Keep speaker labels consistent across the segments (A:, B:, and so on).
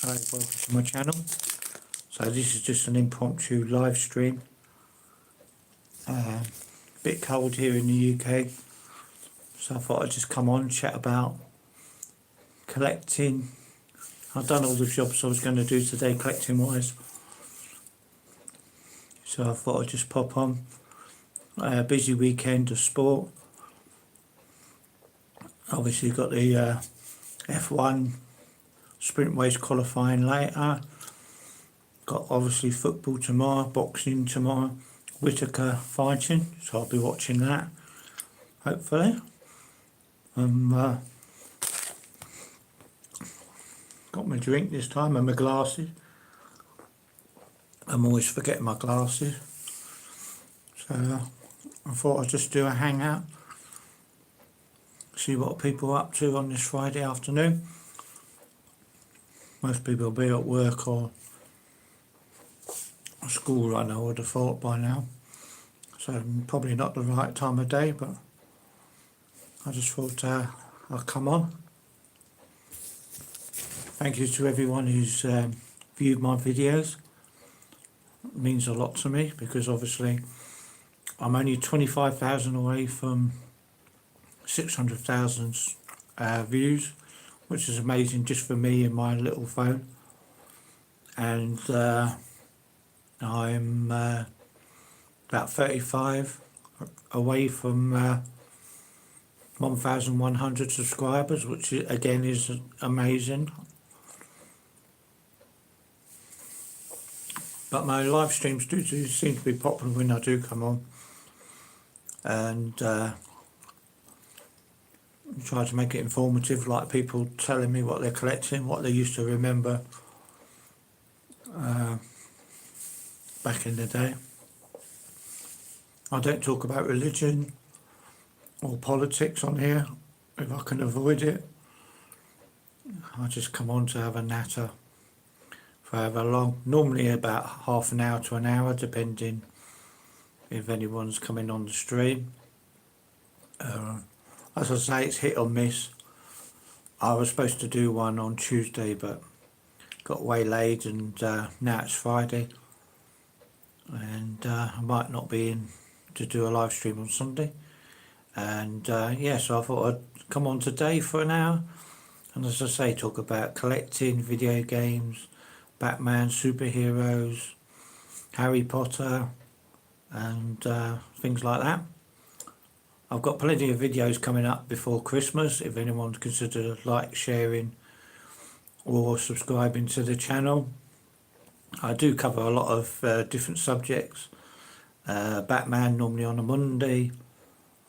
A: Hi, welcome to my channel. So this is just an impromptu live stream. Bit cold here in the UK, so I thought I'd just come on and chat about collecting. I've done all the jobs I was going to do today collecting wise, so I thought I'd just pop on. Busy weekend of sport. Obviously got the F1 sprint race qualifying later. Got obviously football tomorrow, boxing tomorrow, Whitaker fighting, so I'll be watching that, hopefully. Got my drink this time and my glasses. I'm always forgetting my glasses. So I thought I'd just do a hangout, see what people are up to on this Friday afternoon. Most people will be at work or a school run, I would have thought by now. So probably not the right time of day, but I just thought I'll come on. Thank you to everyone who's viewed my videos. It means a lot to me because obviously I'm only 25,000 away from 600,000 views, which is amazing just for me and my little phone. And I'm about 35 away from 1,100 subscribers, which again is amazing. But my live streams do seem to be popular when I do come on, and try to make it informative, like people telling me what they're collecting, what they used to remember back in the day. I don't talk about religion or politics on here if I can avoid it. I just come on to have a natter for however long, normally about half an hour to an hour, depending if anyone's coming on the stream. As I say, it's hit or miss. I was supposed to do one on Tuesday, but got waylaid, and now it's Friday, and I might not be in to do a live stream on Sunday. And yeah, so I thought I'd come on today for an hour, and as I say, talk about collecting video games, Batman, superheroes, Harry Potter, and things like that. I've got plenty of videos coming up before Christmas if anyone consider like, sharing or subscribing to the channel. I do cover a lot of different subjects. Batman normally on a Monday,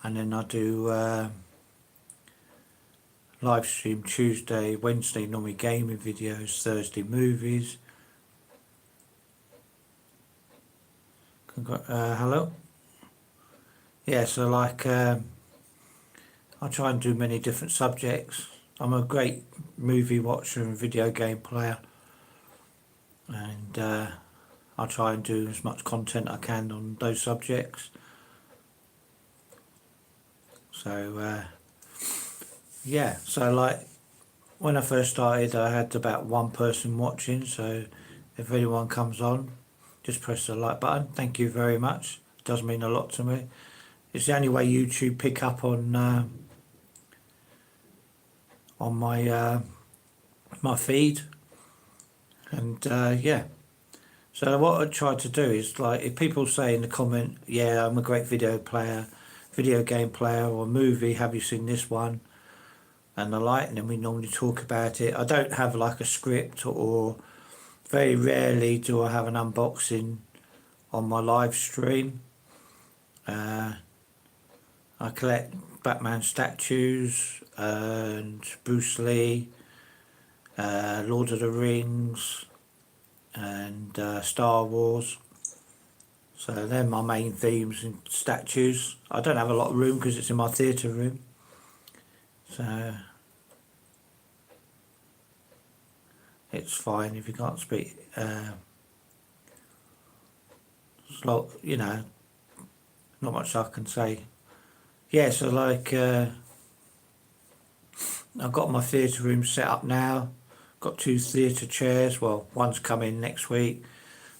A: and then I do live stream Tuesday, Wednesday normally gaming videos, Thursday movies. Hello? Yeah, so like I try and do many different subjects. I'm a great movie watcher and video game player, and I try and do as much content I can on those subjects. So yeah, so like when I first started I had about one person watching, so if anyone comes on, just press the like button. Thank you very much, it does mean a lot to me. It's the only way YouTube pick up on my my feed, and yeah. So what I try to do is, like, if people say in the comment, yeah, I'm a great video game player, or movie, have you seen this one, and the like, and then we normally talk about it. I don't have like a script, or very rarely do I have an unboxing on my live stream. I collect Batman statues and Bruce Lee, Lord of the Rings, and Star Wars. So they're my main themes and statues. I don't have a lot of room because it's in my theatre room. So it's fine if you can't speak. So, you know, not much I can say. Yeah, so like I've got my theatre room set up now. got 2 theatre chairs. Well, one's coming next week.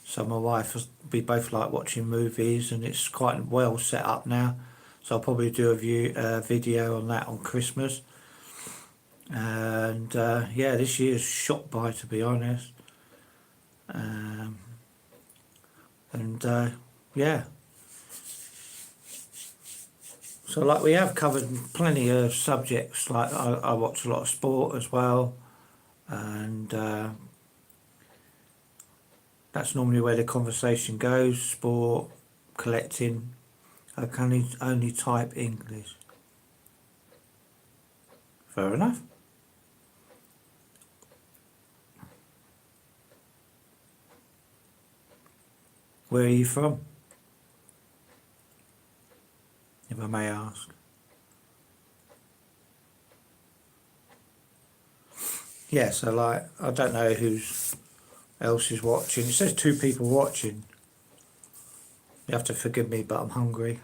A: So my wife, we both like watching movies, and it's quite well set up now. So I'll probably do a video on that on Christmas. And yeah, this year's shot by, to be honest. And yeah. So like we have covered plenty of subjects. Like I watch a lot of sport as well, and that's normally where the conversation goes. Sport, collecting. I can only type English. Fair enough. Where are you from, if I may ask? Yeah, so like, I don't know who's else is watching. It says 2 people watching. You have to forgive me, but I'm hungry.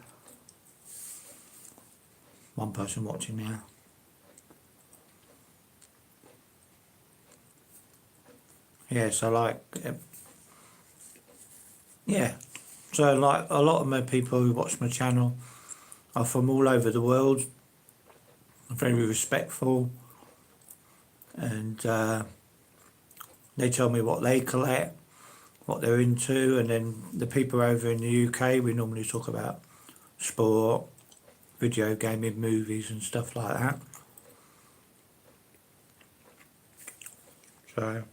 A: 1 person watching now. Yeah, so like, yeah. So like, a lot of my people who watch my channel are from all over the world. Very respectful, and they tell me what they collect, what they're into, and then the people over in the UK, we normally talk about sport, video gaming, movies and stuff like that. So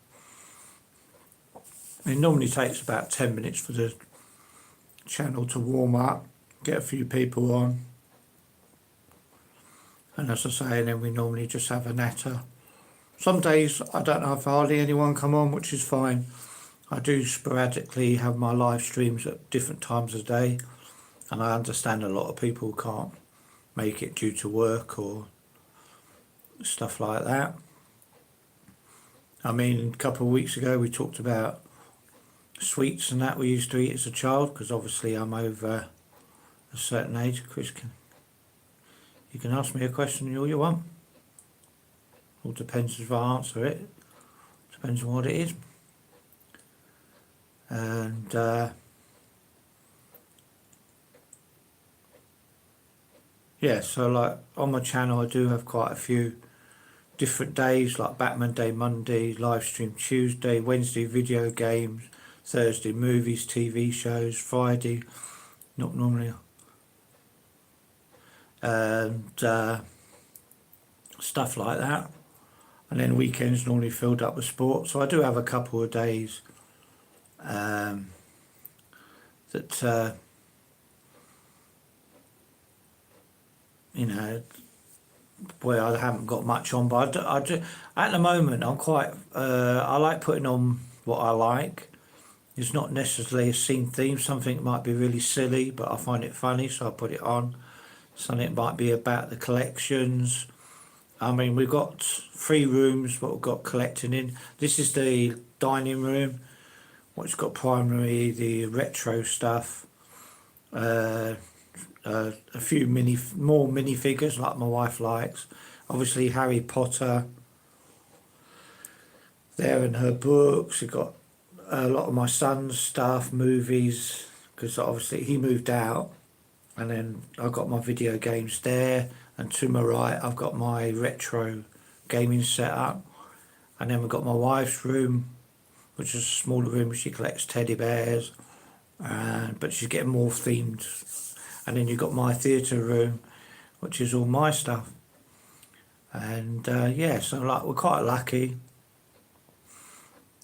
A: it normally takes about 10 minutes for the channel to warm up, get a few people on, and as I say, and then we normally just have a natter. Some days I don't have hardly anyone come on, which is fine. I do sporadically have my live streams at different times of the day, and I understand a lot of people can't make it due to work or stuff like that. I mean, a couple of weeks ago we talked about sweets and that we used to eat as a child, because obviously I'm over a certain age. Chris, you can ask me a question all you want. All depends if I answer it. Depends on what it is. And yeah, so like on my channel I do have quite a few different days, like Batman Day Monday, live stream Tuesday, Wednesday video games, Thursday movies, TV shows, Friday not normally, and stuff like that. And then weekends normally filled up with sport. So I do have a couple of days that you know, where I haven't got much on, but I do, at the moment I'm quite I like putting on what I like. It's not necessarily a scene theme. Something might be really silly, but I find it funny, so I put it on. Something might be about the collections. I mean, we've got 3 rooms what we've got collecting in. This is the dining room, which got primarily the retro stuff, a few more minifigures like my wife likes. Obviously Harry Potter there and her books. We've got a lot of my son's stuff, movies, because obviously he moved out. And then I've got my video games there, and to my right I've got my retro gaming setup. And then we've got my wife's room, which is a smaller room. She collects teddy bears, but she's getting more themed. And then you've got my theatre room, which is all my stuff. And yeah, so like we're quite lucky.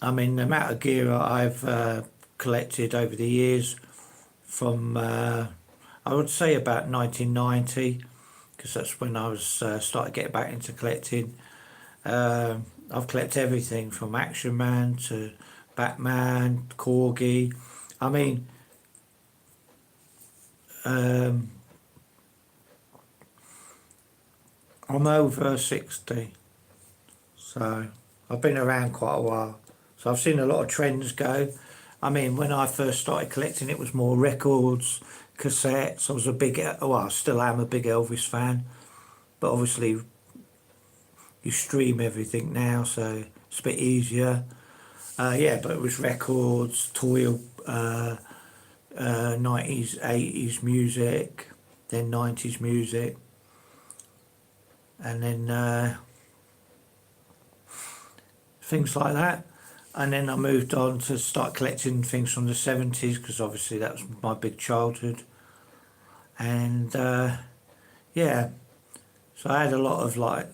A: I mean, the amount of gear I've collected over the years, from I would say about 1990, because that's when I was started getting back into collecting. I've collected everything from Action Man to Batman, Corgi. I mean, I'm over 60, so I've been around quite a while. So I've seen a lot of trends go. I mean, when I first started collecting, it was more records, cassettes. I was a big, well, I still am a big Elvis fan, but obviously you stream everything now, so It's a bit easier. Yeah, but it was records, toy, 90s, 80s music, then 90s music, and then things like that. And then I moved on to start collecting things from the 70s, because obviously that was my big childhood. And yeah, so I had a lot of like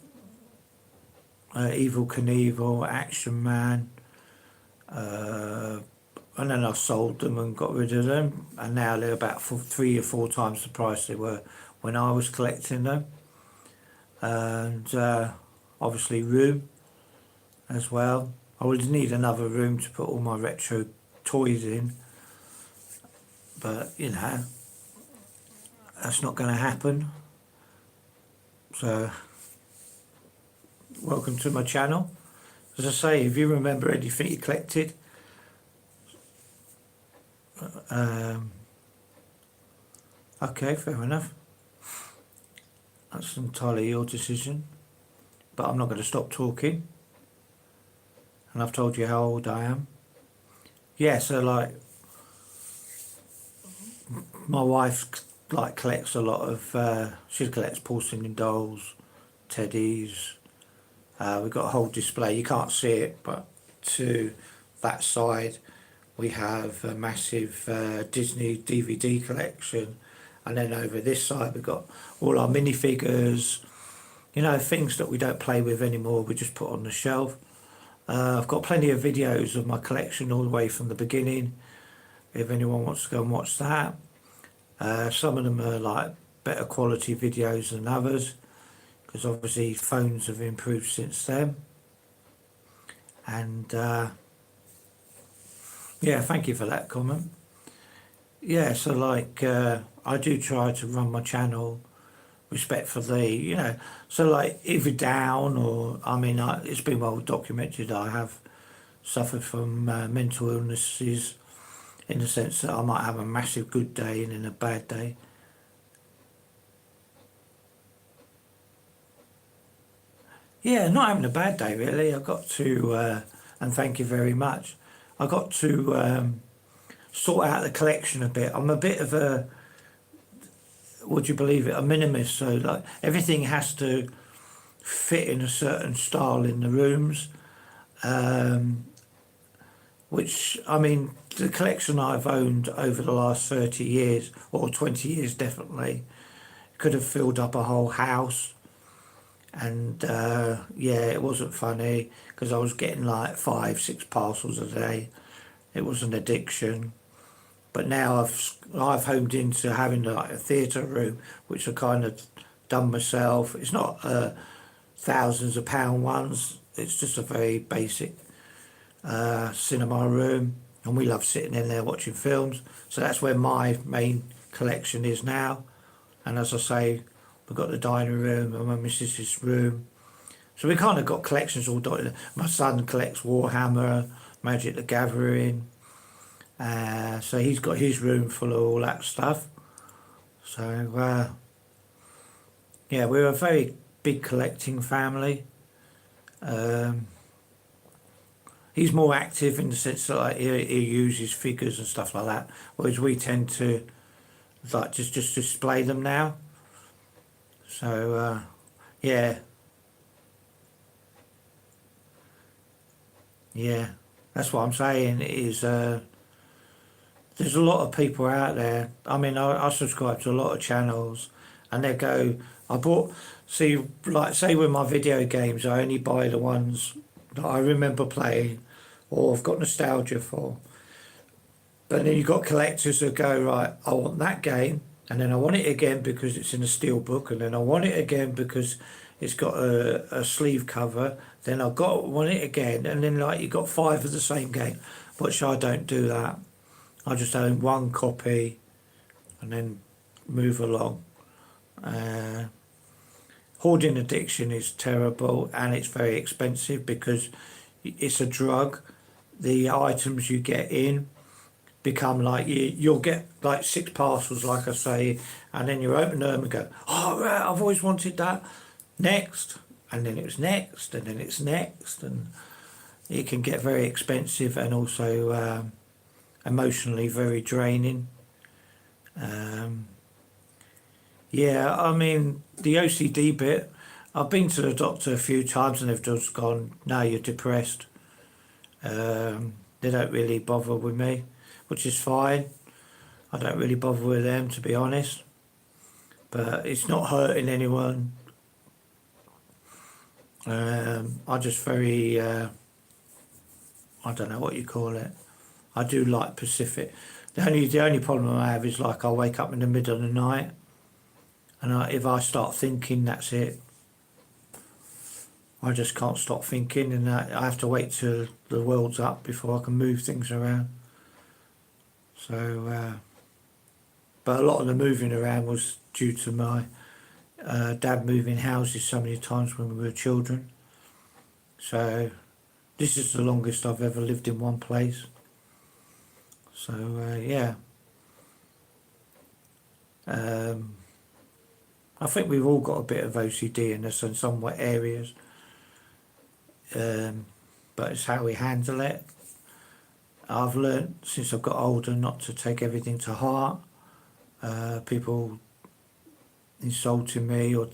A: Evil Knievel, Action Man, and then I sold them and got rid of them, and now they're about 3 or 4 times the price they were when I was collecting them. And obviously room as well. I would need another room to put all my retro toys in, but you know, that's not going to happen. So welcome to my channel. As I say, if you remember anything you collected, okay, fair enough. That's entirely your decision, but I'm not going to stop talking. And I've told you how old I am. Yeah, so like my wife like collects a lot of. She collects porcelain dolls, teddies. We've got a whole display. You can't see it, but to that side we have a massive Disney DVD collection, and then over this side we've got all our minifigures. You know, things that we don't play with anymore. We just put on the shelf. I've got plenty of videos of my collection all the way from the beginning, if anyone wants to go and watch that. Some of them are like better quality videos than others, because obviously phones have improved since then. And yeah, thank you for that comment. Yeah, so like I do try to run my channel respectfully, you know. So like if you're down, or I mean, it's been well documented I have suffered from mental illnesses, in the sense that I might have a massive good day and then a bad day. Yeah, not having a bad day really. I got to, and thank you very much. I got to sort out the collection a bit. I'm a bit of a, would you believe it, a minimalist. So like everything has to fit in a certain style in the rooms. Which, I mean, the collection I've owned over the last 30 years, or 20 years definitely, could have filled up a whole house. And yeah, it wasn't funny, because I was getting like 5, 6 parcels a day. It was an addiction. But now I've homed into having like a theatre room, which I kind of done myself. It's not thousands of pound ones. It's just a very basic cinema room, and we love sitting in there watching films. So that's where my main collection is now. And as I say, we've got the dining room and my missus's room. So we kind of got collections all dotted. My son collects Warhammer, Magic the Gathering. So he's got his room full of all that stuff. So yeah, we're a very big collecting family. He's more active in the sense that like, he uses figures and stuff like that, whereas we tend to like just display them now. So yeah, that's what I'm saying is there's a lot of people out there. I mean, I subscribe to a lot of channels, and they go, see, like say with my video games, I only buy the ones that I remember playing or I've got nostalgia for. But then you've got collectors that go, right, I want that game, and then I want it again because it's in a steelbook, and then I want it again because it's got a sleeve cover, then want it again, and then like you got 5 of the same game, which I don't do that. I just own one copy and then move along. Hoarding addiction is terrible, and it's very expensive because it's a drug. The items you get in become like you'll get like 6 parcels, like I say, and then you open them and go, oh right, I've always wanted that. Next, and then it's next, and then it's next, and it can get very expensive and also emotionally very draining. Um, yeah, I mean, the OCD bit, I've been to the doctor a few times and they've just gone, no, you're depressed. They don't really bother with me, which is fine. I don't really bother with them, to be honest. But it's not hurting anyone. I just very, I don't know what you call it. I do like Pacific. The only problem I have is like I wake up in the middle of the night, and if I start thinking, that's it. I just can't stop thinking, and I have to wait till the world's up before I can move things around. So, but a lot of the moving around was due to my dad moving houses so many times when we were children. So this is the longest I've ever lived in one place. So yeah, I think we've all got a bit of OCD in us in some areas, but it's how we handle it. I've learnt since I've got older not to take everything to heart. People insulting me, or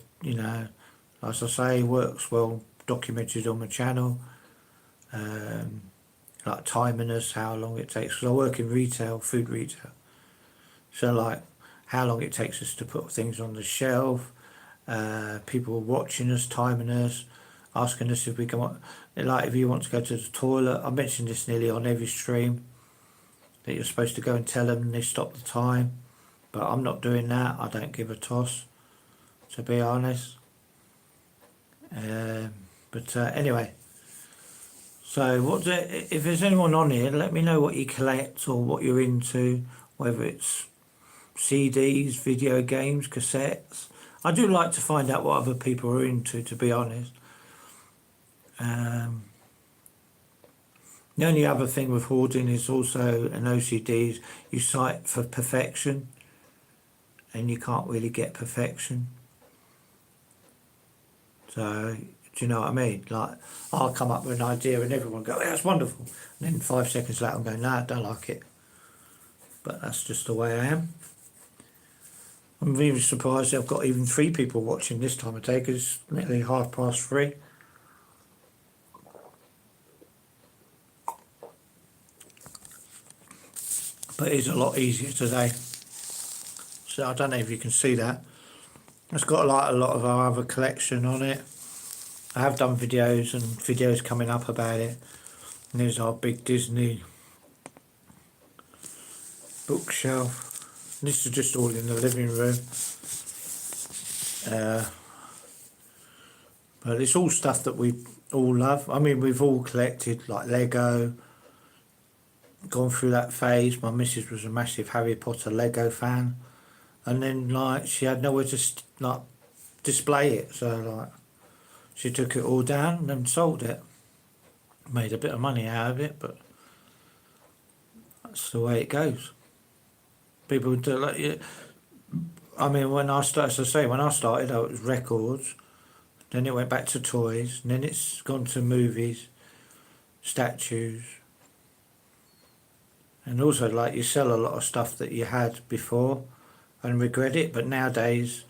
A: as I say, works well documented on my channel. Like timing us, how long it takes. Because I work in retail, food retail. So like how long it takes us to put things on the shelf. People watching us, timing us, asking us if we can. Like if you want to go to the toilet, I mention this nearly on every stream, that you're supposed to go and tell them and they stop the time. But I'm not doing that. I don't give a toss, to be honest. But anyway, so if there's anyone on here, let me know what you collect or what you're into, whether it's CDs, video games, cassettes. I do like to find out what other people are into, to be honest. The only other thing with hoarding is also an OCD. You sight for perfection, and you can't really get perfection. So, do you know what I mean? Like, I'll come up with an idea and everyone go, "Yeah, that's wonderful." And then 5 seconds later, I'm going, "No, I don't like it." But that's just the way I am. I'm really surprised I've got even 3 people watching this time of day, because it's nearly 3:30. But it's a lot easier today. So I don't know if you can see that. It's got like a lot of our other collection on it. I have done videos and videos coming up about it. And there's our big Disney bookshelf. This is just all in the living room. But it's all stuff that we all love. I mean, we've all collected like Lego, gone through that phase. My missus was a massive Harry Potter Lego fan. And then like she had nowhere to like display it. So like she took it all down and sold it. Made a bit of money out of it, but that's the way it goes. People do like, yeah. I mean, when I started, as I say, when I started, it was records. Then it went back to toys. And then it's gone to movies, statues, and also like you sell a lot of stuff that you had before and regret it. But nowadays,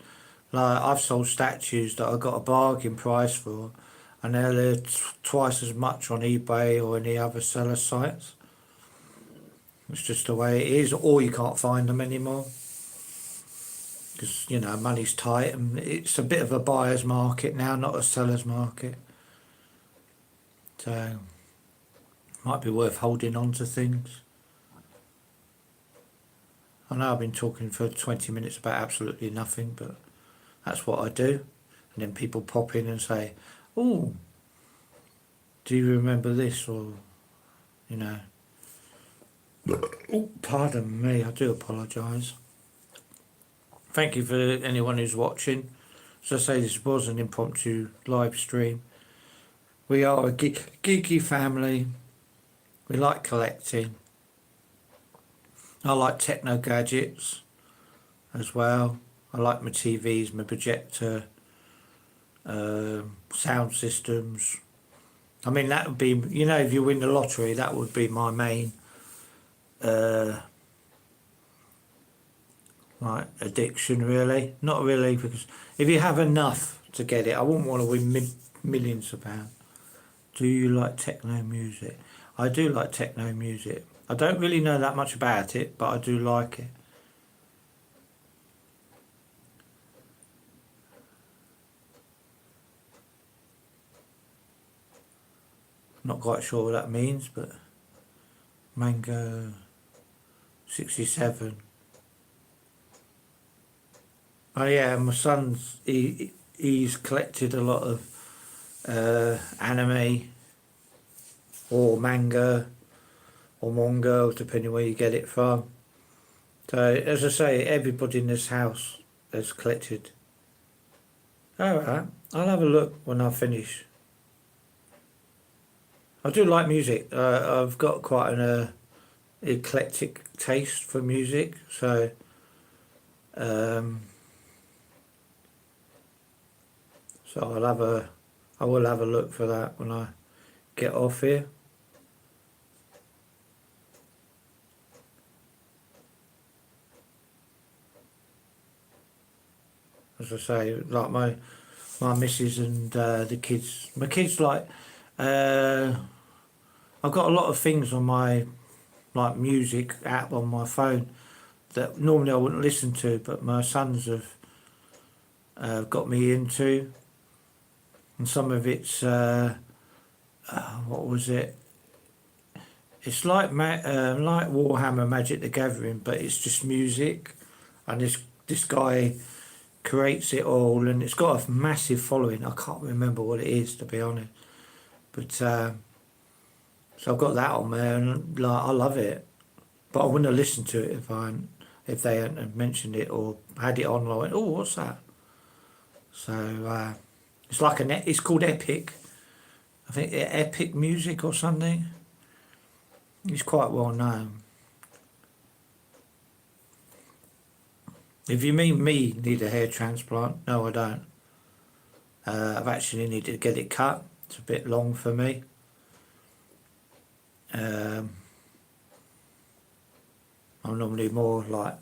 A: like I've sold statues that I got a bargain price for, and they're twice as much on eBay or any other seller sites. It's just the way it is, or you can't find them anymore because money's tight, and it's a bit of a buyer's market now, not a seller's market. So might be worth holding on to things. I know I've been talking for 20 minutes about absolutely nothing, but that's what I do. And then people pop in and say, "Oh, do you remember this?" Or, oh, pardon me, I do apologise. Thank you for anyone who's watching. As I say, this was an impromptu live stream. We are a geeky family. We like collecting. I like techno gadgets as well. I like my TVs, my projector, sound systems, I mean, that would be, you know, if you win the lottery, that would be my main like addiction, really. Not really, because if you have enough to get it, I wouldn't want to win millions of pounds. Do you like techno music? I do like techno music. I don't really know that much about it, but I do like it. Not quite sure what that means, but Mango 67. Oh yeah, my son's he's collected a lot of anime or manga or manga, depending where you get it from. So as I say, everybody in this house has collected. Alright, I'll have a look when I finish. I do like music. I've got quite an eclectic taste for music, so um, I will have a look for that when I get off here. As I say, like my missus and the kids. My kids like I've got a lot of things on my like music app on my phone that normally I wouldn't listen to, but my sons have got me into, and some of it's what was it? It's like like Warhammer Magic the Gathering, but it's just music, and this guy creates it all, and it's got a massive following. I can't remember what it is, to be honest, but so I've got that on there, and like I love it, but I wouldn't have listened to it if they hadn't mentioned it or had it on. I went, oh, what's that? So it's like it's called Epic. I think Epic Music or something. It's quite well known. If you mean me need a hair transplant, no, I don't. I've actually needed to get it cut. It's a bit long for me. I'm normally more like,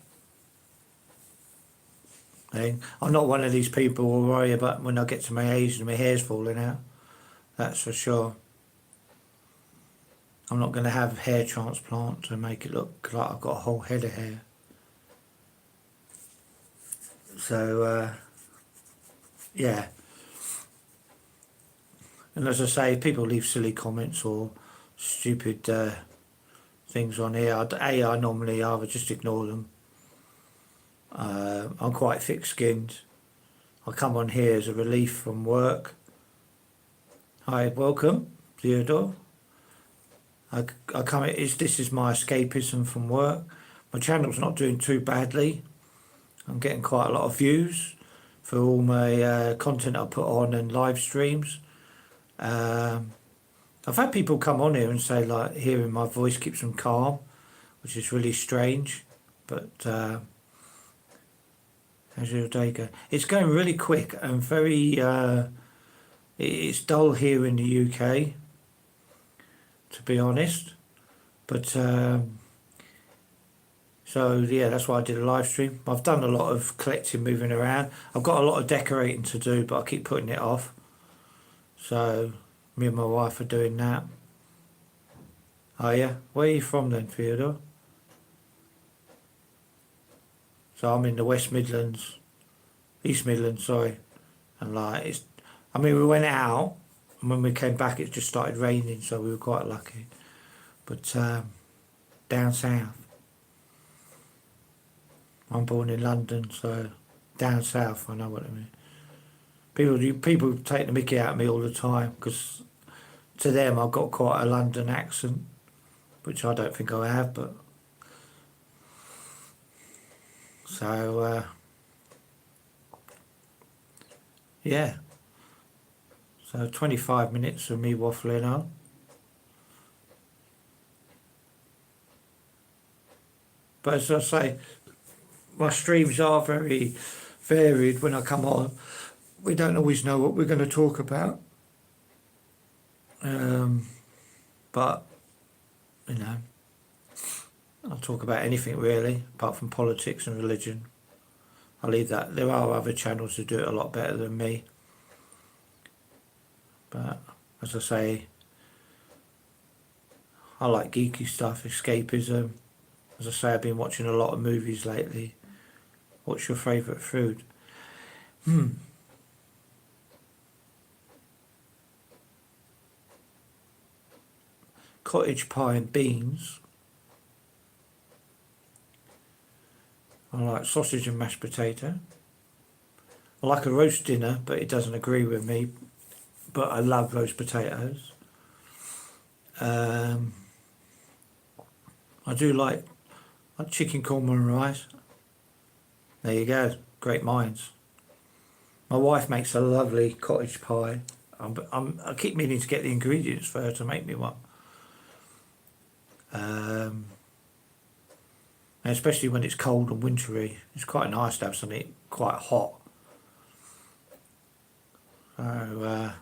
A: I'm not one of these people who worry about when I get to my age and my hair's falling out. That's for sure. I'm not going to have hair transplant to make it look like I've got a whole head of hair. So, yeah. And as I say, people leave silly comments or stupid things on here. I normally either just ignore them. I'm quite thick-skinned. I come on here as a relief from work. Hi, welcome, Theodore. I come. This is my escapism from work. My channel's not doing too badly. I'm getting quite a lot of views for all my content I put on and live streams. I've had people come on here and say like hearing my voice keeps them calm, which is really strange. But how's your day going? It's going really quick and very. It's dull here in the UK, to be honest. But so yeah, that's why I did a live stream. I've done a lot of collecting, moving around. I've got a lot of decorating to do, but I keep putting it off. So me and my wife are doing that. Oh yeah, where are you from then, Theodore? So I'm in the West Midlands, East Midlands, sorry. And like I mean, we went out, and when we came back, it just started raining, so we were quite lucky. But down south. I'm born in London, so down south, I know what I mean. People take the mickey out of me all the time because to them I've got quite a London accent, which I don't think I have. But so yeah, so 25 minutes of me waffling on. But as I say, my streams are very varied when I come on. We don't always know what we're going to talk about. But, you know, I'll talk about anything really, apart from politics and religion. I'll leave that. There are other channels who do it a lot better than me. But, as I say, I like geeky stuff, escapism. As I say, I've been watching a lot of movies lately. What's your favourite food? Cottage pie and beans. I like sausage and mashed potato. I like a roast dinner, but it doesn't agree with me. But I love roast potatoes. I do like chicken korma and rice. There you go, great minds. My wife makes a lovely cottage pie. I keep meaning to get the ingredients for her to make me one. And especially when it's cold and wintry, it's quite nice to have something quite hot. So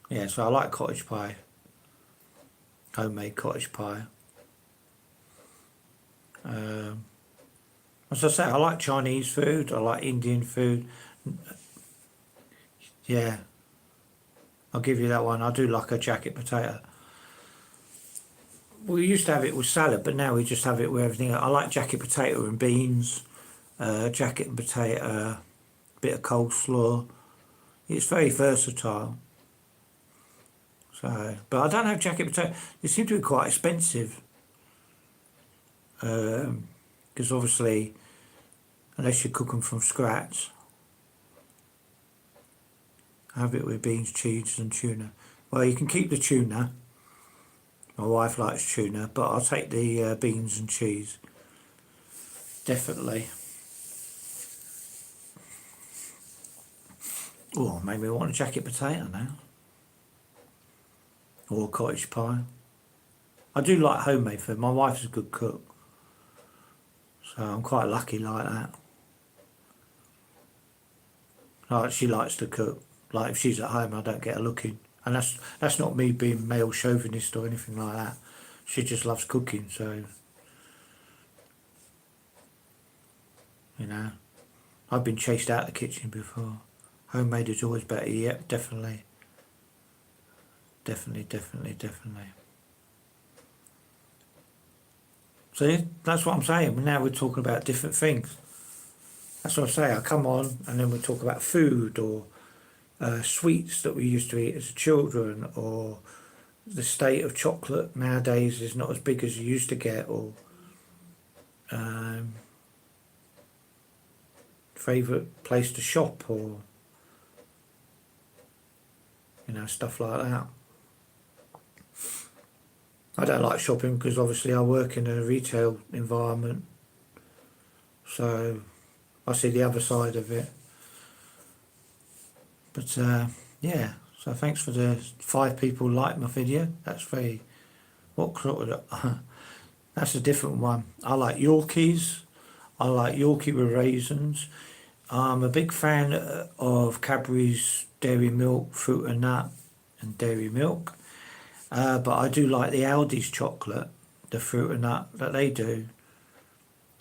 A: yeah, so I like cottage pie, homemade cottage pie. As I say, I like Chinese food, I like Indian food. Yeah, I'll give you that one. I do like a jacket potato. We used to have it with salad, but now we just have it with everything. I like jacket potato and beans, jacket and potato, bit of coleslaw. It's very versatile. So, but I don't have jacket potato. They seem to be quite expensive. Because obviously, unless you cook them from scratch, have it with beans, cheese and tuna. Well, you can keep the tuna. My wife likes tuna, but I'll take the beans and cheese. Definitely. Oh, made me want a jacket potato now. Or a cottage pie. I do like homemade food. My wife's a good cook. So I'm quite lucky like that. Like, she likes to cook. Like, if she's at home, I don't get her looking. And that's not me being male chauvinist or anything like that. She just loves cooking, so, you know. I've been chased out of the kitchen before. Homemade is always better. Yep, definitely. Definitely. See, that's what I'm saying. Now we're talking about different things. That's what I say. I come on and then we talk about food or sweets that we used to eat as children, or the state of chocolate nowadays is not as big as you used to get, or favourite place to shop, or, you know, stuff like that. I don't like shopping because obviously I work in a retail environment, so I see the other side of it. But yeah, so thanks for the 5 people like my video. That's very, what sort of, that's a different one. I like Yorkies. I like Yorkie with raisins. I'm a big fan of Cadbury's Dairy Milk, Fruit and Nut and Dairy Milk. But I do like the Aldi's chocolate, the Fruit and Nut that they do.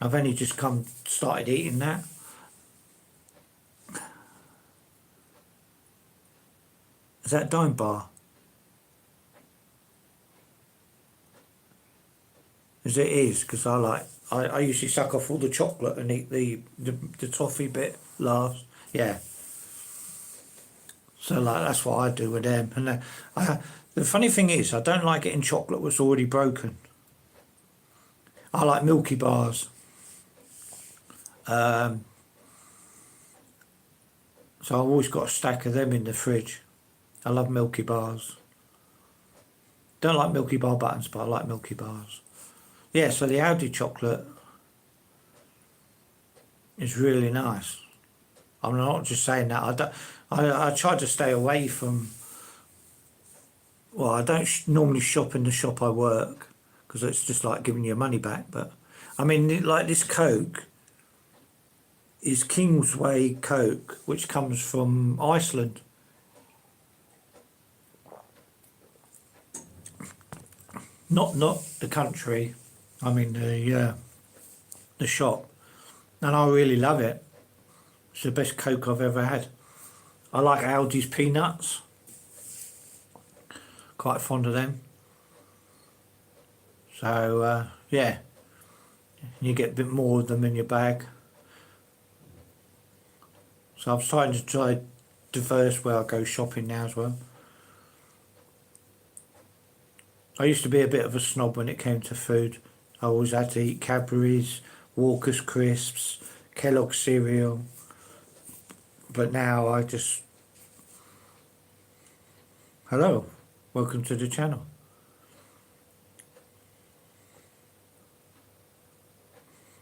A: I've only just started eating that. Is that Dime Bar? As it is, because I usually suck off all the chocolate and eat the toffee bit last. Yeah. So like that's what I do with them. And the funny thing is, I don't like getting chocolate that's already broken. I like Milky Bars. So I've always got a stack of them in the fridge. I love Milky Bars. Don't like Milky Bar buttons, but I like Milky Bars. Yeah, so the Aldi chocolate is really nice. I'm not just saying that. I try to stay away from. Well, I don't normally shop in the shop I work because it's just like giving your money back. But I mean, like this Coke is Kingsway Coke, which comes from Iceland. Not the country. I mean the shop, and I really love it. It's the best Coke I've ever had. I like Aldi's peanuts. Quite fond of them. So yeah, you get a bit more of them in your bag. So I'm starting to try diverse where I go shopping now as well. I used to be a bit of a snob when it came to food. I always had to eat Cadbury's, Walker's crisps, Kellogg's cereal. But now I just... Hello, welcome to the channel.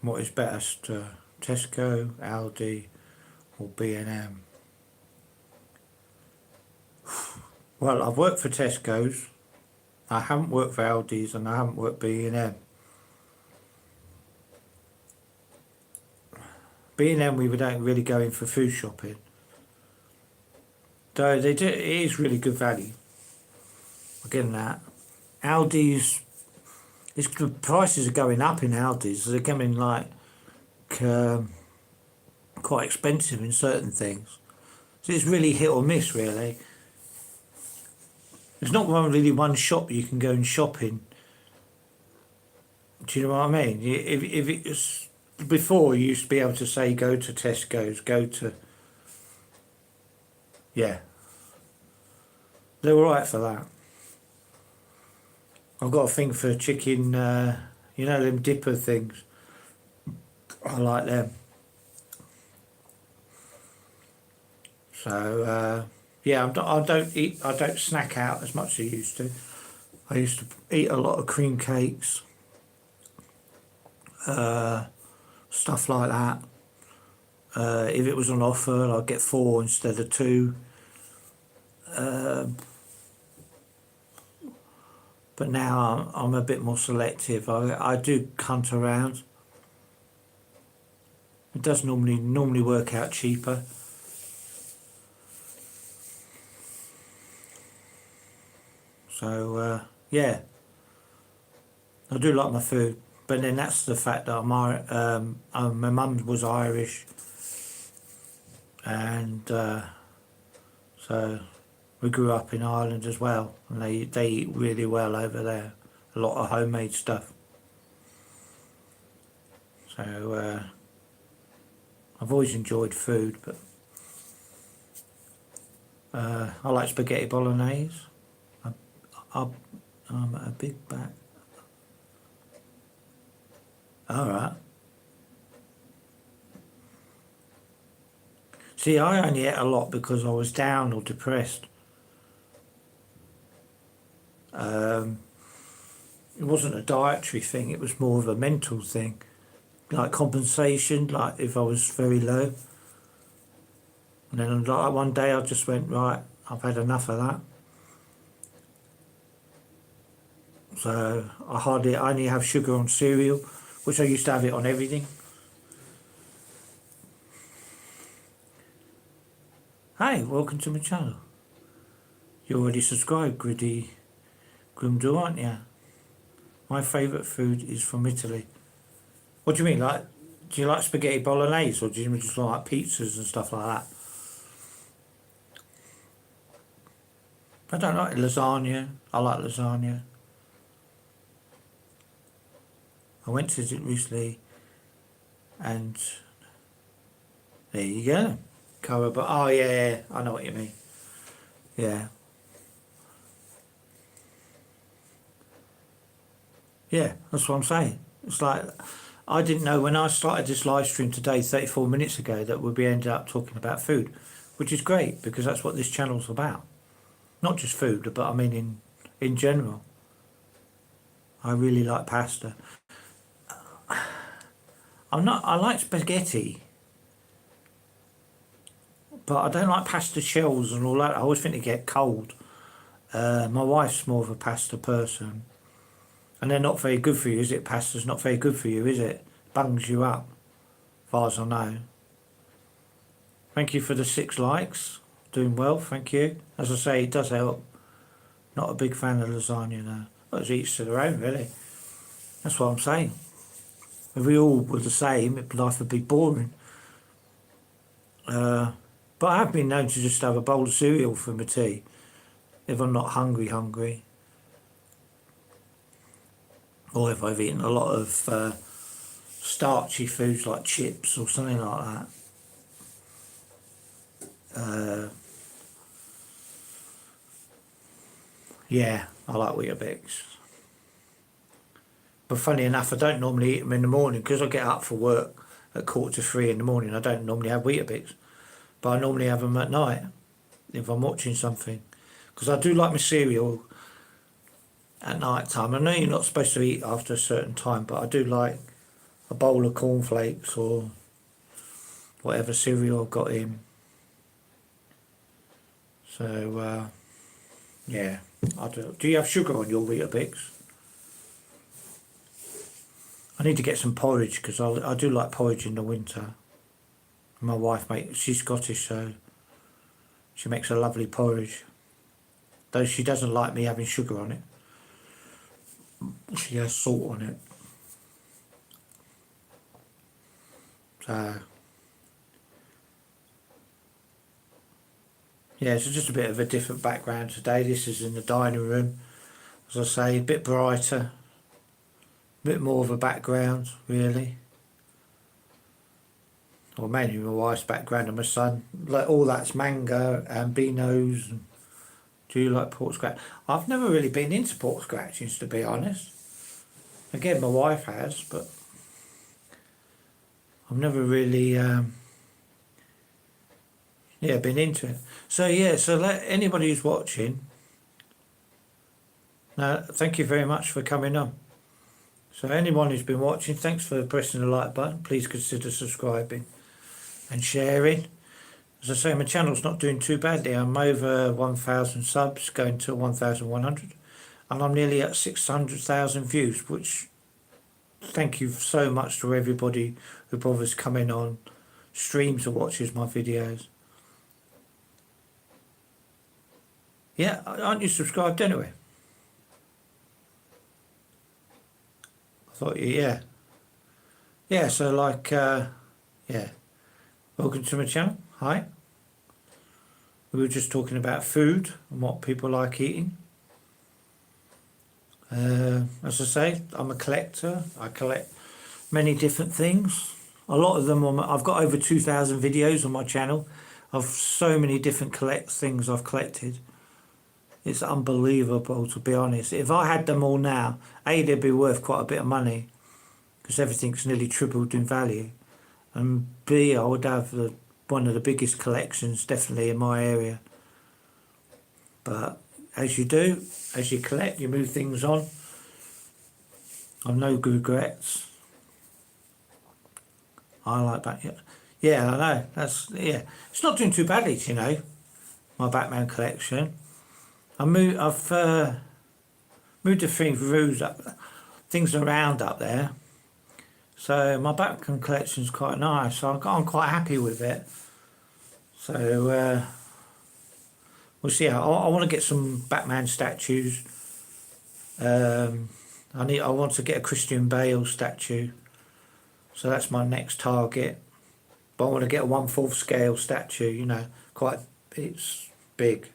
A: What is best, Tesco, Aldi or B&M? Well, I've worked for Tesco's. I haven't worked for Aldi's and I haven't worked B&M. B&M we don't really go in for food shopping. Though they do, it is really good value. Again that. Aldi's, the prices are going up in Aldi's. They're coming like quite expensive in certain things. So it's really hit or miss really. There's not really one shop you can go and shop in. Do you know what I mean? If it's before, you used to be able to say go to Tesco's, go to... Yeah. They're alright for that. I've got a thing for chicken, you know them dipper things. I like them. So, yeah, I don't snack out as much as I used to. I used to eat a lot of cream cakes, stuff like that. If it was on offer, I'd get 4 instead of 2. But now I'm a bit more selective. I do hunt around. It does normally work out cheaper. So yeah, I do like my food, but then that's the fact that my mum was Irish, and so we grew up in Ireland as well, and they eat really well over there. A lot of homemade stuff. So I've always enjoyed food, but I like spaghetti bolognese. I'm a big back. Alright. See, I only ate a lot because I was down or depressed. It wasn't a dietary thing, it was more of a mental thing. Like compensation, like if I was very low. And then like one day I just went, right, I've had enough of that. So I only have sugar on cereal, which I used to have it on everything. Hi, welcome to my channel. You already subscribed, Grimdu, aren't you? My favourite food is from Italy. What do you mean? Like, do you like spaghetti bolognese, or do you just like pizzas and stuff like that? I don't like lasagna. I like lasagna. I went to it recently, and there you go. But oh yeah, I know what you mean. Yeah. Yeah, that's what I'm saying. It's like, I didn't know when I started this live stream today, 34 minutes ago, that we'd be ended up talking about food, which is great because that's what this channel's about. Not just food, but I mean in general. I really like pasta. I like spaghetti, but I don't like pasta shells and all that. I always think they get cold. My wife's more of a pasta person. And they're not very good for you, is it? Pasta's not very good for you, is it? Bungs you up, as far as I know. Thank you for the 6 likes. Doing well, thank you. As I say, it does help. Not a big fan of lasagna, though. Well, it's each to their own, really. That's what I'm saying. If we all were the same, life would be boring. But I have been known to just have a bowl of cereal for my tea if I'm not hungry, or if I've eaten a lot of starchy foods like chips or something like that. Yeah, I like Weetabix. But funny enough, I don't normally eat them in the morning because I get up for work at 2:45 in the morning. I don't normally have Weetabix, but I normally have them at night if I'm watching something. Because I do like my cereal at night time. I know you're not supposed to eat after a certain time, but I do like a bowl of cornflakes or whatever cereal I've got in. So, yeah, I do. Do you have sugar on your Weetabix? I need to get some porridge because I do like porridge in the winter. My wife she's Scottish, so she makes a lovely porridge. Though she doesn't like me having sugar on it. She has salt on it. So, yeah, so just a bit of a different background today. This is in the dining room. As I say, a bit brighter. A bit more of a background, really. Or mainly my wife's background and my son. Like all that's mango and beanos. And do you like pork scratch? I've never really been into pork scratchings, to be honest. Again, my wife has, but I've never really, been into it. So yeah, so let anybody who's watching. Now, thank you very much for coming on. So anyone who's been watching, thanks for pressing the like button. Please consider subscribing and sharing. As I say, my channel's not doing too badly. I'm over 1,000 subs, going to 1,100, and I'm nearly at 600,000 views, which thank you so much to everybody who bothers coming on streams or watches my videos. Yeah, aren't you subscribed anyway? I thought, yeah. Yeah, so like, yeah. Welcome to my channel. Hi. We were just talking about food and what people like eating. As I say, I'm a collector. I collect many different things. A lot of them I've got over 2,000 videos on my channel of so many different things I've collected. It's unbelievable, to be honest. If I had them all now, A, they'd be worth quite a bit of money because everything's nearly tripled in value. And B, I would have one of the biggest collections definitely in my area. But as you do, as you collect, you move things on. I've no regrets. I like that. Yeah, I know. It's not doing too badly, you know. My Batman collection. I've moved a few things around up there. So my Batman collection's quite nice. So I'm quite happy with it. So we'll see. I want to get some Batman statues. I want to get a Christian Bale statue. So that's my next target. But I want to get a 1/4 scale statue. You know, it's big.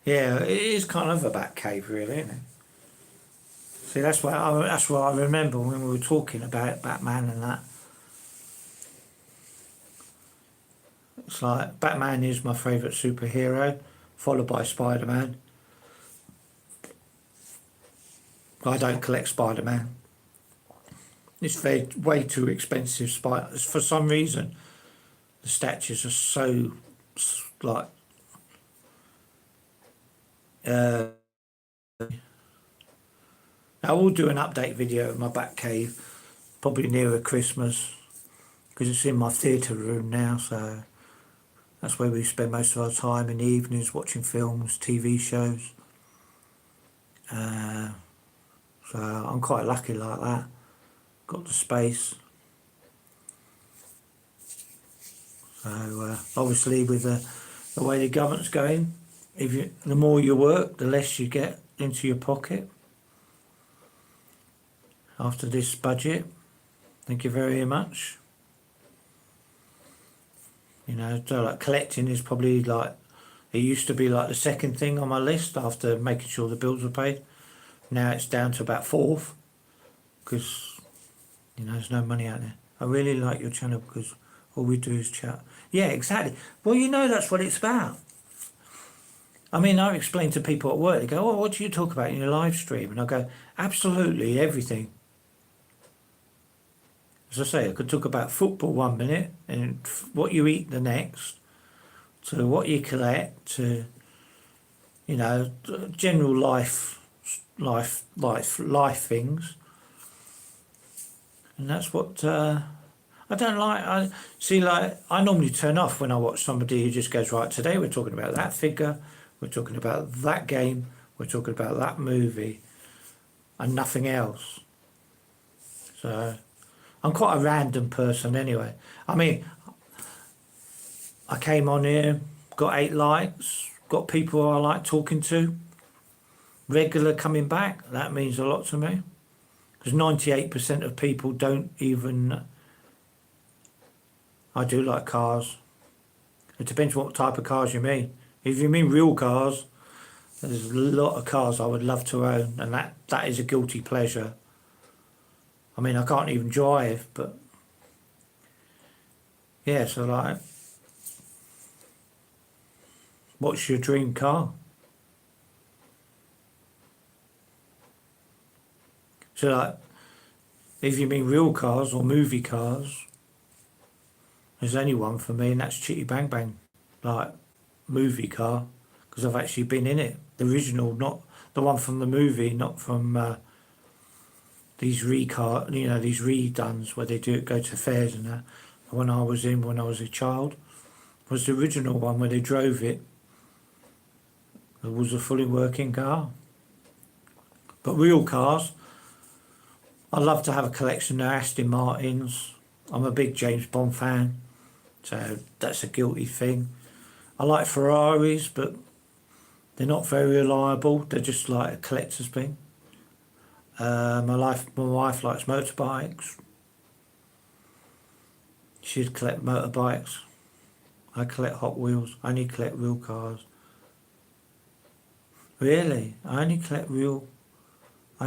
A: Yeah, it is kind of a bat cave, really, isn't it? See, that's what I remember when we were talking about Batman and that. It's like Batman is my favourite superhero, followed by Spider-Man. I don't collect Spider-Man. It's way too expensive. For some reason, the statues are so like. I will do an update video of my Batcave, probably nearer Christmas, because it's in my theatre room now, so that's where we spend most of our time in the evenings, watching films, TV shows. So I'm quite lucky like that. Got the space. So obviously with the the way the government's going. The more you work, the less you get into your pocket after this budget. Thank you very much. You know, so like collecting is probably like, it used to be like the second thing on my list after making sure the bills were paid. Now it's down to about fourth because, you know, there's no money out there. I really like your channel because all we do is chat. Yeah, exactly. Well, you know, that's what it's about. I mean, I explain to people at work, they go, oh, what do you talk about in your live stream? And I go, absolutely everything. As I say, I could talk about football 1 minute and what you eat the next, to what you collect, to, you know, general life things. And that's what I don't like. I normally turn off when I watch somebody who just goes, right, today we're talking about that figure, we're talking about that game, we're talking about that movie, and nothing else. So I'm quite a random person anyway. I mean, I came on here, got 8 likes, got people I like talking to, regular coming back. That means a lot to me. Because 98% of people don't even... I do like cars. It depends what type of cars you mean. If you mean real cars, there's a lot of cars I would love to own, and that is a guilty pleasure. I mean, I can't even drive, but yeah, so like, what's your dream car? So like, if you mean real cars or movie cars, there's only one for me, and that's Chitty Bang Bang, like movie car, because I've actually been in it. The original, not the one from the movie, not from these these redones where they go to fairs and that. The one I was in when I was a child was the original one where they drove it. It was a fully working car. But real cars, I'd love to have a collection of Aston Martins. I'm a big James Bond fan, so that's a guilty thing. I like Ferraris, but they're not very reliable. They're just like a collector's thing. My wife likes motorbikes. She'd collect motorbikes. I collect Hot Wheels. I only collect real cars. Really? I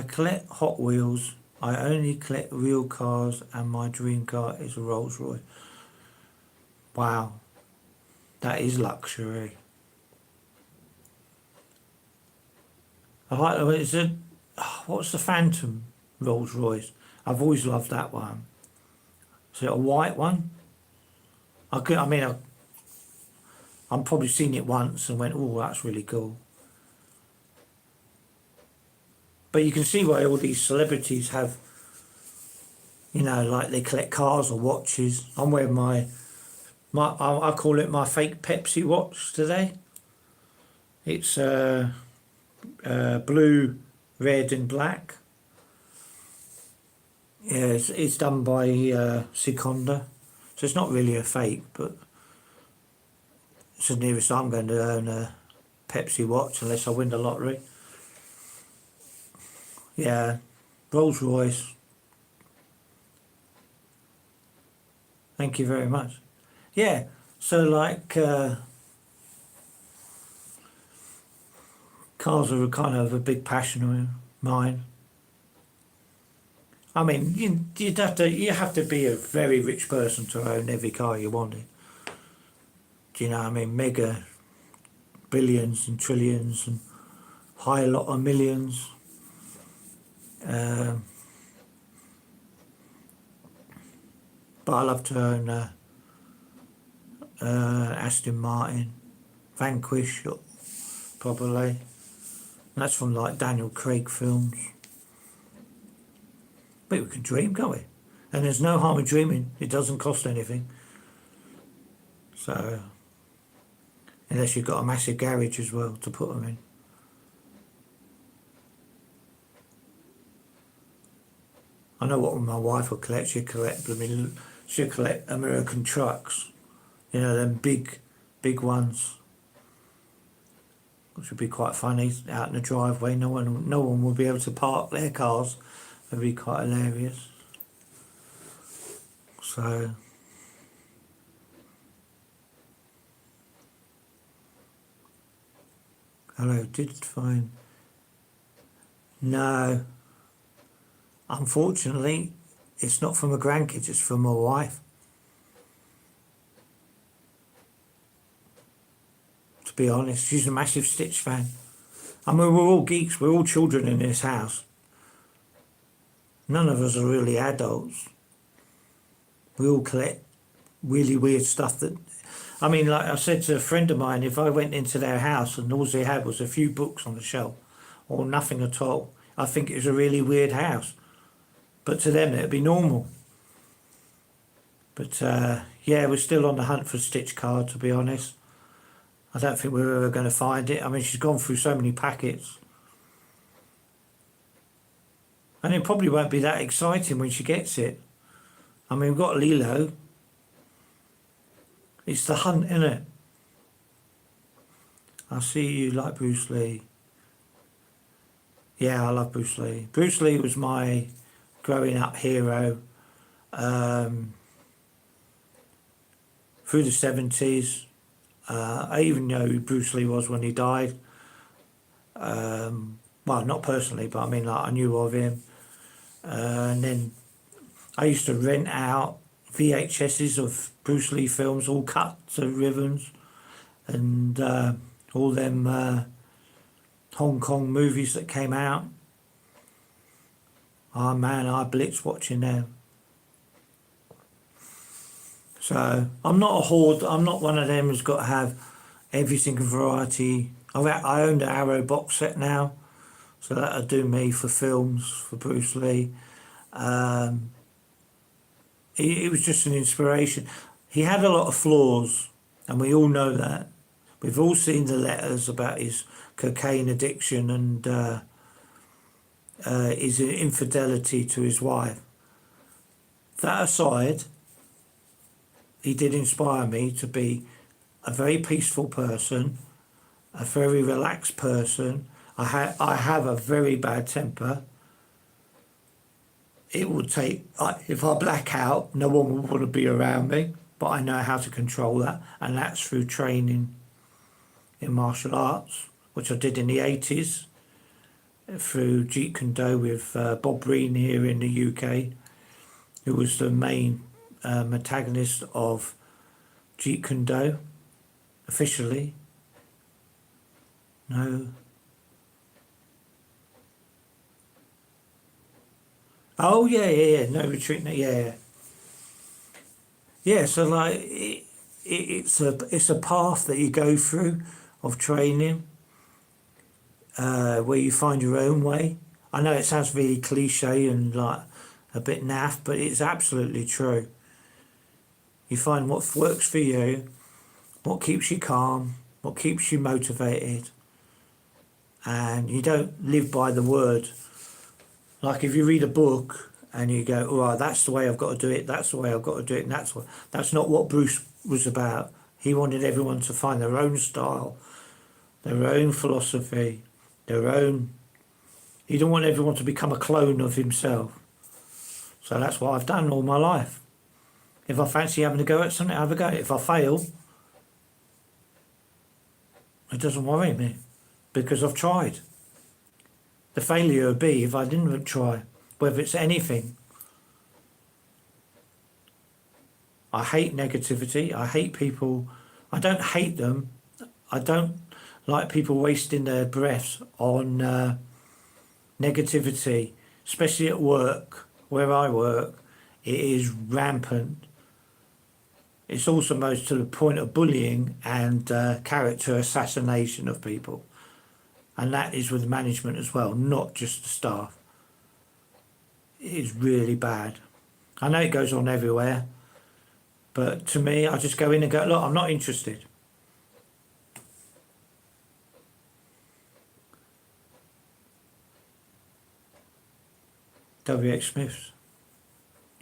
A: collect Hot Wheels. I only collect real cars, and my dream car is a Rolls Royce. Wow. That is luxury. I like what's the Phantom Rolls Royce? I've always loved that one. Is it a white one? I'm probably seen it once and went, oh, that's really cool. But you can see why all these celebrities have, you know, like they collect cars or watches. I'm wearing I call it my fake Pepsi watch today. It's blue, red and black. Yeah, it's done by Seconda. So it's not really a fake, but it's the nearest I'm going to own a Pepsi watch unless I win the lottery. Yeah, Rolls Royce. Thank you very much. Yeah, so like cars are kind of a big passion of mine. I mean, you have to be a very rich person to own every car you wanted. Do you know what I mean? Mega billions and trillions and high lot of millions. But I love to own Aston Martin, Vanquish, probably. And that's from like Daniel Craig films. But we can dream, can't we? And there's no harm in dreaming. It doesn't cost anything. So, unless you've got a massive garage as well to put them in. I know what my wife would collect. She'd collect American trucks. You know, them big ones. which would be quite funny out in the driveway. No one will be able to park their cars. It'd be quite hilarious. So hello, did find no. Unfortunately, it's not from my grandkids, it's from my wife. To be honest, she's a massive Stitch fan. I mean, we're all geeks, we're all children in this house. None of us are really adults. We all collect really weird stuff that, I mean, like I said to a friend of mine, if I went into their house and all they had was a few books on the shelf or nothing at all, I think it was a really weird house. But to them, it'd be normal. But yeah, we're still on the hunt for Stitch card, to be honest. I don't think we're ever going to find it. I mean, she's gone through so many packets. And it probably won't be that exciting when she gets it. I mean, we've got Lilo. It's the hunt, innit? I see you like Bruce Lee. Yeah, I love Bruce Lee. Bruce Lee was my growing up hero. Through the 70s. I even know who Bruce Lee was when he died. Well, not personally, but I mean, like, I knew of him. And then I used to rent out VHSs of Bruce Lee films, all cut to ribbons, and all them Hong Kong movies that came out. Oh man, I blitz watching them. So I'm not a hoard. I'm not one of them who's got to have every single variety. I own the Arrow box set now, so that'll do me for films for Bruce Lee. It was just an inspiration. He had a lot of flaws, and we all know that. We've all seen the letters about his cocaine addiction and his infidelity to his wife. That aside, he did inspire me to be a very peaceful person, a very relaxed person. I have a very bad temper. It would take, if I black out, no one would want to be around me, but I know how to control that, and that's through training in martial arts, which I did in the 80s through Jeet Kune Do with Bob Breen here in the UK, who was the main antagonist of Jeet Kune Do officially. No. Oh yeah, no retreat, yeah. Yeah, so like it's a path that you go through of training, where you find your own way. I know it sounds really cliche and like a bit naff, but it's absolutely true. You find what works for you, what keeps you calm, what keeps you motivated, and you don't live by the word. Like if you read a book and you go, oh, that's the way I've got to do it, that's the way I've got to do it, and that's not what Bruce was about. He wanted everyone to find their own style, their own philosophy, their own... He didn't want everyone to become a clone of himself. So that's what I've done all my life. If I fancy having a go at something, I have a go. If I fail, it doesn't worry me, because I've tried. The failure would be if I didn't try, whether it's anything. I hate negativity. I hate people. I don't hate them. I don't like people wasting their breaths on negativity, especially at work, where I work. It is rampant. It's also most to the point of bullying and character assassination of people. And that is with management as well, not just the staff. It is really bad. I know it goes on everywhere, but to me, I just go in and go, look, I'm not interested. W.H. Smith's.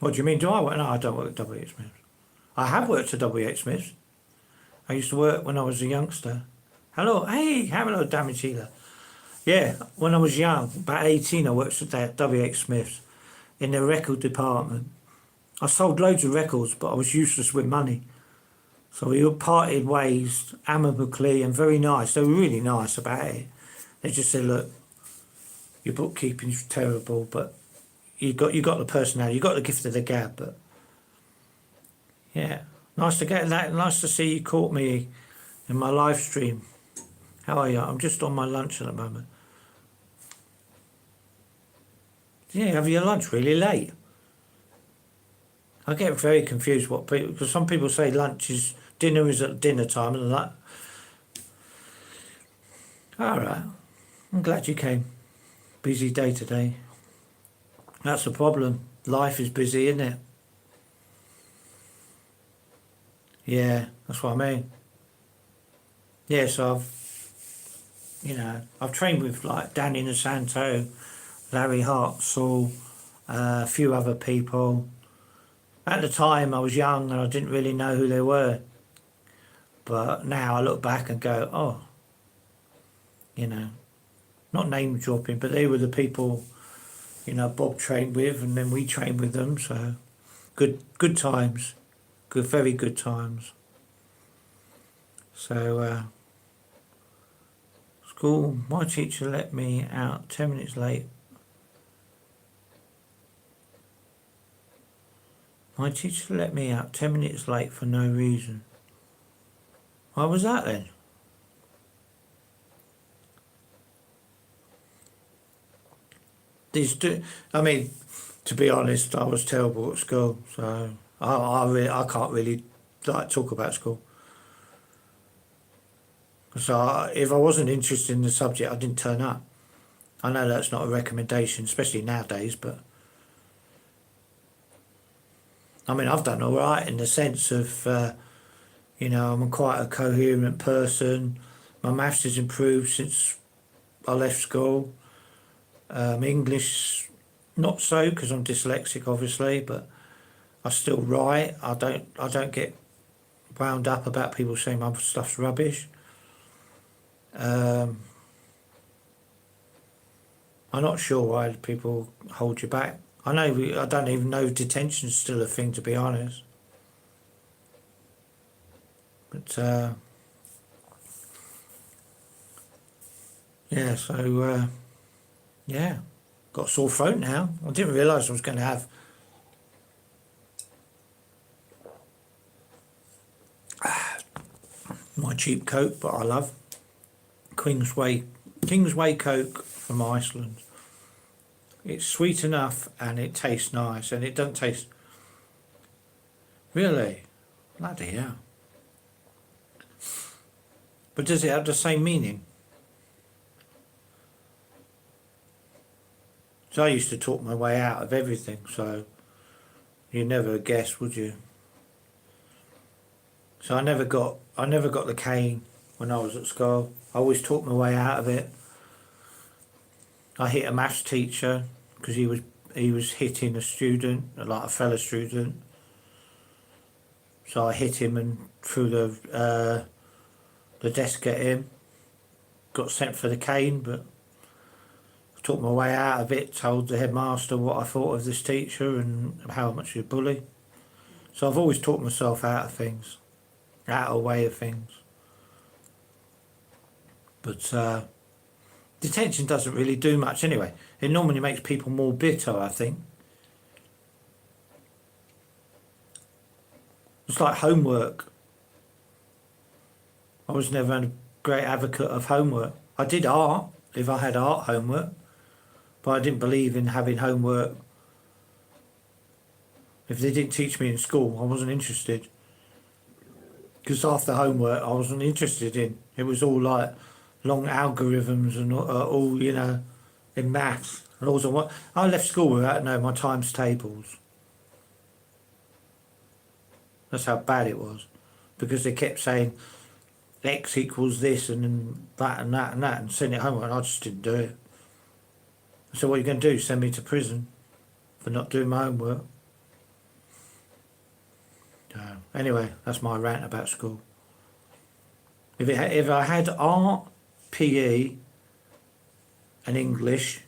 A: What do you mean? Do I work? No, I don't work at W.H. Smith's. I have worked at W.H. Smith's. I used to work when I was a youngster. Hello, hey, hello, damage healer. Yeah, when I was young, about 18, I worked at WH Smith's in the record department. I sold loads of records, but I was useless with money. So we all parted ways amicably and very nice. They were really nice about it. They just said, look, your bookkeeping's terrible, but you got the personality, you got the gift of the gab. But yeah, nice to get that. Nice to see you caught me in my live stream. How are you? I'm just on my lunch at the moment. Yeah, have your lunch really late? I get very confused what people, because some people say dinner is at dinner time and that. All right, I'm glad you came. Busy day today. That's the problem. Life is busy, isn't it? Yeah, that's what I mean. Yeah, so I've trained with like Danny Nasanto, Larry Hart, Saul, a few other people. At the time, I was young and I didn't really know who they were. But now I look back and go, oh, not name dropping, but they were the people, Bob trained with, and then we trained with them. So good times, very good times. So school, my teacher let me out 10 minutes late. My teacher let me out 10 minutes late for no reason. Why was that then? I mean, to be honest, I was terrible at school, so I can't really like talk about school. So if I wasn't interested in the subject, I didn't turn up. I know that's not a recommendation, especially nowadays, but I mean, I've done all right in the sense of, I'm quite a coherent person. My maths has improved since I left school. English, not so, because I'm dyslexic, obviously, but I still write. I don't get wound up about people saying my stuff's rubbish. I'm not sure why people hold you back. I don't even know if detention's still a thing, to be honest. But yeah, so yeah, got a sore throat now. I didn't realise I was going to have my cheap Coke, but I love Kingsway Coke from Iceland. It's sweet enough and it tastes nice, and it doesn't taste really bloody hell. But does it have the same meaning? So I used to talk my way out of everything, so you never guess, would you? So I never got the cane when I was at school. I always talked my way out of it. I hit a maths teacher because he was hitting a student, like a fellow student. So I hit him and threw the desk at him. Got sent for the cane, but I talked my way out of it. Told the headmaster what I thought of this teacher and how much he bully. So I've always talked myself out of things, out of the way of things. But detention doesn't really do much anyway. It normally makes people more bitter, I think. It's like homework. I was never a great advocate of homework. I did art, if I had art homework, but I didn't believe in having homework. If they didn't teach me in school, I wasn't interested. Because half the homework I wasn't interested in. It was all like long algorithms and all, in maths. And also, I left school without knowing my times tables. That's how bad it was. Because they kept saying X equals this and then that and that and that and send it home, and I just didn't do it. So what are you going to do? Send me to prison for not doing my homework? Anyway, that's my rant about school. If I had art, PE and English,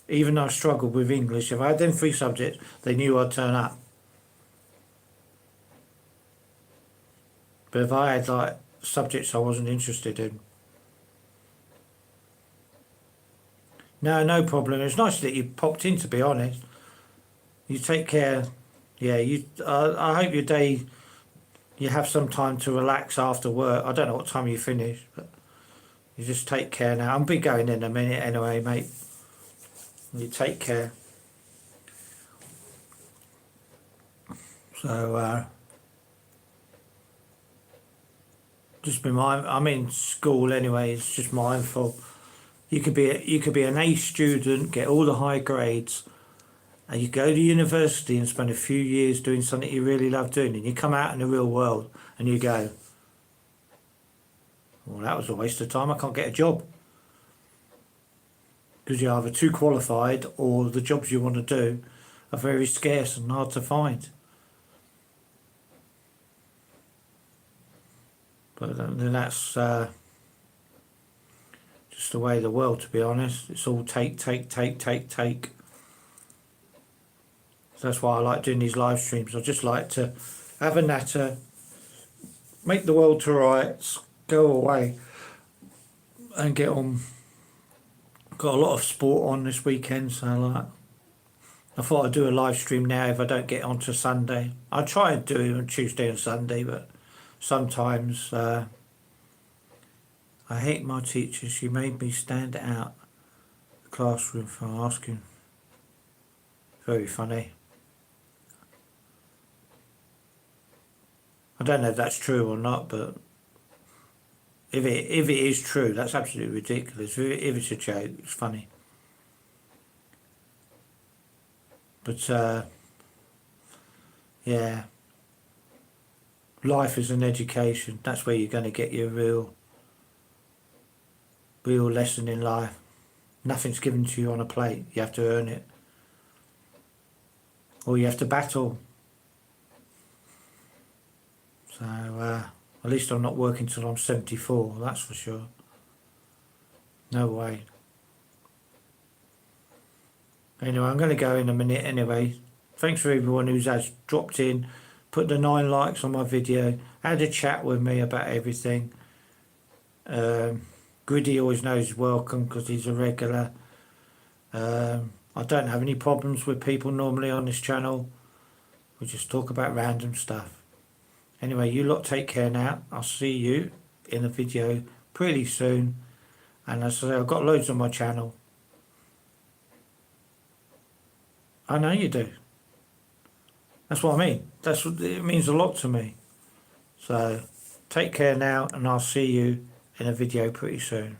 A: even though I struggled with English, if I had them three subjects, they knew I'd turn up. But if I had like subjects I wasn't interested in, no problem. It's nice that you popped in, to be honest. You take care. Yeah, I hope your day, you have some time to relax after work. I don't know what time you finish, but you just take care now. I'll be going in a minute anyway, mate. You take care. So, just be mindful. I'm in school anyway. It's just mindful. You could be an A student, get all the high grades, and you go to university and spend a few years doing something you really love doing, and you come out in the real world and you go, well, that was a waste of time. I can't get a job. Because you're either too qualified or the jobs you want to do are very scarce and hard to find. But then that's just the way of the world, to be honest. It's all take. So that's why I like doing these live streams. I just like to have a natter, make the world to rights, go away and get on. Got a lot of sport on this weekend, so I thought I'd do a live stream now if I don't get onto Sunday. I try and do it on Tuesday and Sunday, but sometimes I hate my teacher. She made me stand out the classroom for asking. Very funny. I don't know if that's true or not, but if it is true, that's absolutely ridiculous. If it's a joke, it's funny. But yeah, life is an education. That's where you're going to get your real lesson in life. Nothing's given to you on a plate. You have to earn it, or you have to battle. So at least I'm not working till I'm 74, that's for sure. No way. Anyway, I'm going to go in a minute anyway. Thanks for everyone who's has dropped in, put the 9 likes on my video, had a chat with me about everything. Griddy always knows he's welcome because he's a regular. I don't have any problems with people normally on this channel. We just talk about random stuff. Anyway, you lot take care now. I'll see you in a video pretty soon. And as I say, I've got loads on my channel. I know you do. That's what I mean. It means a lot to me. So take care now, and I'll see you in a video pretty soon.